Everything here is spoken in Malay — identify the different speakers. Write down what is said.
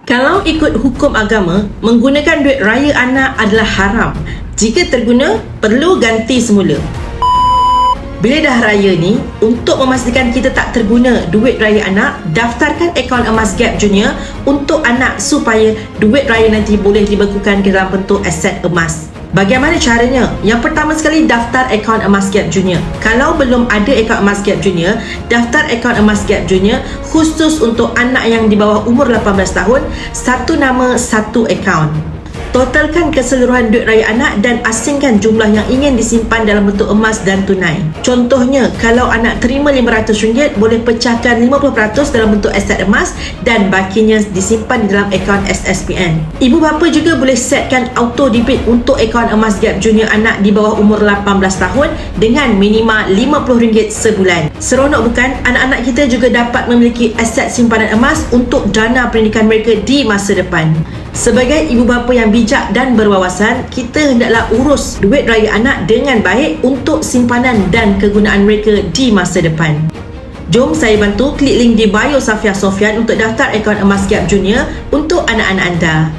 Speaker 1: Kalau ikut hukum agama, menggunakan duit raya anak adalah haram. Jika terguna, perlu ganti semula. Bila dah raya ni, untuk memastikan kita tak terguna duit raya anak, daftarkan akaun emas Gap Junior untuk anak supaya duit raya nanti boleh dibekukan ke dalam bentuk aset emas. Bagaimana caranya? Yang pertama sekali, daftar akaun emas Gap Junior. Kalau belum ada akaun emas Gap Junior, daftar akaun emas Gap Junior khusus untuk anak yang di bawah umur 18 tahun, satu nama, satu akaun. Totalkan keseluruhan duit raya anak dan asingkan jumlah yang ingin disimpan dalam bentuk emas dan tunai. Contohnya, kalau anak terima RM500, boleh pecahkan 50% dalam bentuk aset emas dan bakinya disimpan di dalam akaun SSPN. Ibu bapa juga boleh setkan auto debit untuk akaun emas Gap Junior anak di bawah umur 18 tahun dengan minima RM50 sebulan. Seronok bukan? Anak-anak kita juga dapat memiliki aset simpanan emas untuk dana pendidikan mereka di masa depan. Sebagai ibu bapa yang bijak dan berwawasan, kita hendaklah urus duit raya anak dengan baik untuk simpanan dan kegunaan mereka di masa depan. Jom saya bantu, klik link di bio Safia Sophian untuk daftar akaun emas Gap Junior untuk anak-anak anda.